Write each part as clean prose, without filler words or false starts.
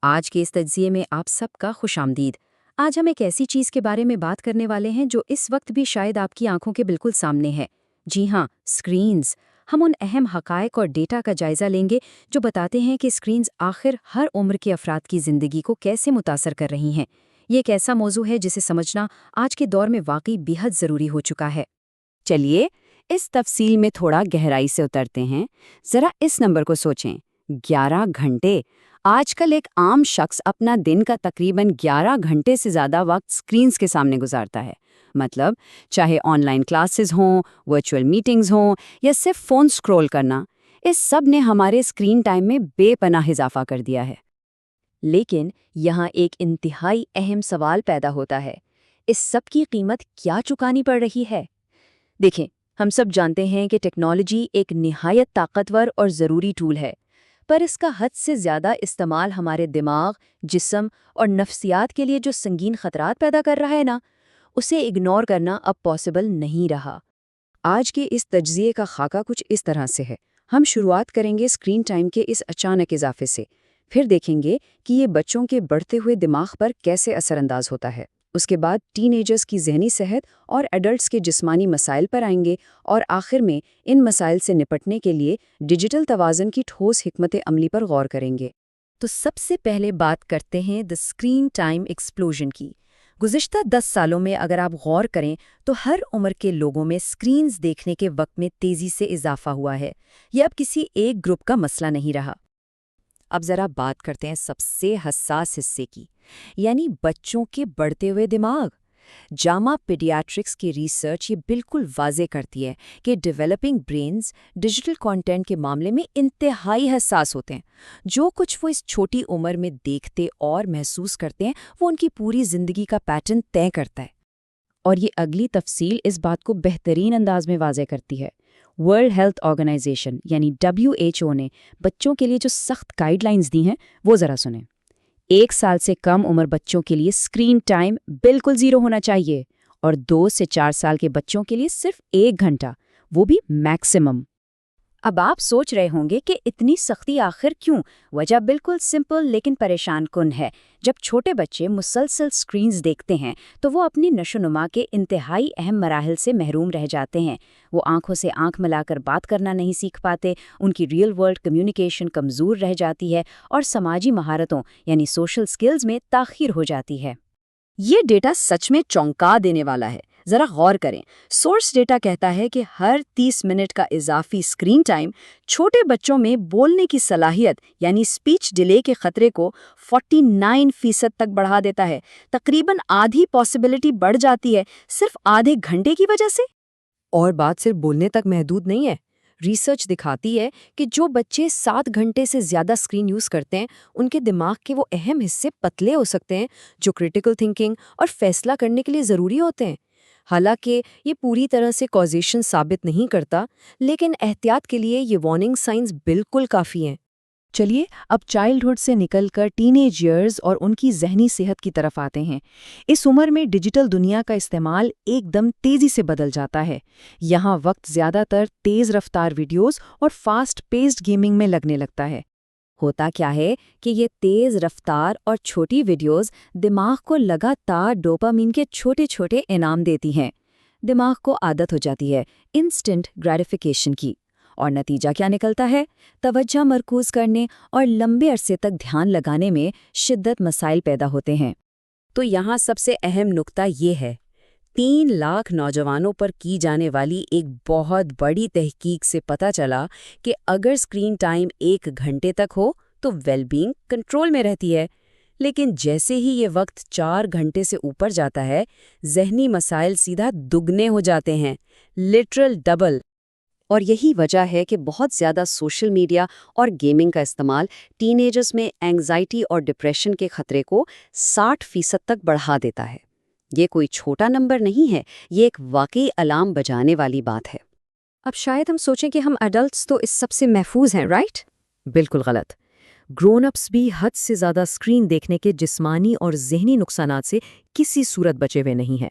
آج کے اس تجزیے میں آپ سب کا خوش آمدید۔ آج ہم ایک ایسی چیز کے بارے میں بات کرنے والے ہیں جو اس وقت بھی شاید آپ کی آنکھوں کے بالکل سامنے ہے۔ جی ہاں، اسکرینز۔ ہم ان اہم حقائق اور ڈیٹا کا جائزہ لیں گے جو بتاتے ہیں کہ اسکرینز آخر ہر عمر کے افراد کی زندگی کو کیسے متاثر کر رہی ہیں۔ یہ ایک ایسا موضوع ہے جسے سمجھنا آج کے دور میں واقعی بے حد ضروری ہو چکا ہے۔ چلیے اس تفصیل میں تھوڑا گہرائی سے اترتے ہیں۔ ذرا اس نمبر کو سوچیں، 11 گھنٹے۔ آج کل ایک عام شخص اپنا دن کا تقریباً 11 گھنٹے سے زیادہ وقت سکرینز کے سامنے گزارتا ہے۔ مطلب چاہے آن لائن کلاسز ہوں، ورچوئل میٹنگز ہوں یا صرف فون سکرول کرنا، اس سب نے ہمارے اسکرین ٹائم میں بے پناہ اضافہ کر دیا ہے۔ لیکن یہاں ایک انتہائی اہم سوال پیدا ہوتا ہے، اس سب کی قیمت کیا چکانی پڑ رہی ہے؟ دیکھیں، ہم سب جانتے ہیں کہ ٹیکنالوجی ایک نہایت طاقتور اور ضروری ٹول ہے، پر اس کا حد سے زیادہ استعمال ہمارے دماغ، جسم اور نفسیات کے لیے جو سنگین خطرات پیدا کر رہا ہے نا، اسے اگنور کرنا اب پاسبل نہیں رہا۔ آج کے اس تجزیے کا خاکہ کچھ اس طرح سے ہے۔ ہم شروعات کریں گے اسکرین ٹائم کے اس اچانک اضافے سے، پھر دیکھیں گے کہ یہ بچوں کے بڑھتے ہوئے دماغ پر کیسے اثر انداز ہوتا ہے۔ اس کے بعد ٹین ایجرز کی ذہنی صحت اور ایڈلٹس کے جسمانی مسائل پر آئیں گے، اور آخر میں ان مسائل سے نپٹنے کے لیے ڈیجیٹل توازن کی ٹھوس حکمت عملی پر غور کریں گے۔ تو سب سے پہلے بات کرتے ہیں دی اسکرین ٹائم ایکسپلوژن کی۔ گزشتہ 10 سالوں میں اگر آپ غور کریں تو ہر عمر کے لوگوں میں اسکرینز دیکھنے کے وقت میں تیزی سے اضافہ ہوا ہے۔ یہ اب کسی ایک گروپ کا مسئلہ نہیں رہا۔ اب ذرا بات کرتے ہیں سب سے حساس حصے کی، یعنی بچوں کے بڑھتے ہوئے دماغ۔ جامع پیڈیاٹرکس کی ریسرچ یہ بالکل واضح کرتی ہے کہ ڈیولپنگ برینز ڈیجیٹل کانٹینٹ کے معاملے میں انتہائی حساس ہوتے ہیں۔ جو کچھ وہ اس چھوٹی عمر میں دیکھتے اور محسوس کرتے ہیں وہ ان کی پوری زندگی کا پیٹرن طے کرتا ہے۔ اور یہ اگلی تفصیل اس بات کو بہترین انداز میں واضح کرتی ہے۔ ورلڈ ہیلتھ آرگنائزیشن یعنی WHO نے بچوں کے لیے جو سخت گائیڈ لائنز دی ہیں وہ ذرا سنیں۔ 1 سال سے کم عمر بچوں کے لیے اسکرین ٹائم بالکل 0 ہونا چاہیے، اور 2 سے 4 سال کے بچوں کے لیے صرف 1 گھنٹہ، وہ بھی میکسیمم۔ اب آپ سوچ رہے ہوں گے کہ اتنی سختی آخر کیوں؟ وجہ بالکل سمپل لیکن پریشان کن ہے۔ جب چھوٹے بچے مسلسل سکرینز دیکھتے ہیں تو وہ اپنی نشو و نما کے انتہائی اہم مراحل سے محروم رہ جاتے ہیں۔ وہ آنکھوں سے آنکھ ملا کر بات کرنا نہیں سیکھ پاتے، ان کی ریئل ورلڈ کمیونیکیشن کمزور رہ جاتی ہے، اور سماجی مہارتوں یعنی سوشل سکلز میں تاخیر ہو جاتی ہے۔ یہ ڈیٹا سچ میں چونکا دینے والا ہے۔ ذرا غور کریں، سورس ڈیٹا کہتا ہے کہ ہر 30 منٹ کا اضافی اسکرین ٹائم چھوٹے بچوں میں بولنے کی صلاحیت یعنی اسپیچ ڈیلے کے خطرے کو 49% تک بڑھا دیتا ہے۔ تقریباً آدھی پاسبلٹی بڑھ جاتی ہے صرف آدھے گھنٹے کی وجہ سے۔ اور بات صرف بولنے تک محدود نہیں ہے۔ ریسرچ دکھاتی ہے کہ جو بچے 7 گھنٹے سے زیادہ اسکرین یوز کرتے ہیں ان کے دماغ کے وہ اہم حصے پتلے ہو سکتے ہیں جو کریٹیکل تھنکنگ اور فیصلہ کرنے کے لیے ضروری ہوتے ہیں۔ حالانکہ یہ پوری طرح سے کازیشن ثابت نہیں کرتا، لیکن احتیاط کے لیے یہ وارننگ سائنز بالکل کافی ہیں۔ چلیے اب چائلڈہڈ سے نکل کر ٹین ایج ایئرز اور ان کی ذہنی صحت کی طرف آتے ہیں۔ اس عمر میں ڈیجیٹل دنیا کا استعمال ایک دم تیزی سے بدل جاتا ہے۔ یہاں وقت زیادہ تر تیز رفتار ویڈیوز اور فاسٹ پیسڈ گیمنگ میں لگنے لگتا ہے۔ ہوتا کیا ہے کہ یہ تیز رفتار اور چھوٹی ویڈیوز دماغ کو لگاتار ڈوپامین کے چھوٹے چھوٹے انعام دیتی ہیں۔ دماغ کو عادت ہو جاتی ہے انسٹنٹ گریٹیفیکیشن کی، اور نتیجہ کیا نکلتا ہے؟ توجہ مرکوز کرنے اور لمبے عرصے تک دھیان لگانے میں شدت مسائل پیدا ہوتے ہیں۔ تو یہاں سب سے اہم نکتہ یہ ہے، 3 لاکھ نوجوانوں پر کی جانے والی ایک بہت بڑی تحقیق سے پتہ چلا کہ اگر اسکرین ٹائم 1 گھنٹے تک ہو تو ویل بینگ کنٹرول میں رہتی ہے، لیکن جیسے ہی یہ وقت 4 گھنٹے سے اوپر جاتا ہے، ذہنی مسائل سیدھا دگنے ہو جاتے ہیں، لٹرل ڈبل۔ اور یہی وجہ ہے کہ بہت زیادہ سوشل میڈیا اور گیمنگ کا استعمال ٹین ایجرز میں اینگزائٹی اور ڈپریشن کے خطرے کو 60% تک بڑھا دیتا ہے۔ یہ کوئی چھوٹا نمبر نہیں ہے، یہ ایک واقعی الارم بجانے والی بات ہے۔ اب شاید ہم سوچیں کہ ہم ایڈلٹس تو اس سب سے محفوظ ہیں، رائٹ؟ بالکل غلط۔ گرون اپس بھی حد سے زیادہ اسکرین دیکھنے کے جسمانی اور ذہنی نقصانات سے کسی صورت بچے ہوئے نہیں ہیں۔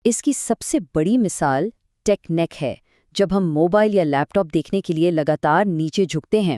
اس کی سب سے بڑی مثال ٹیک نیک ہے۔ جب ہم موبائل یا لیپ ٹاپ دیکھنے کے لیے لگاتار نیچے جھکتے ہیں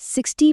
60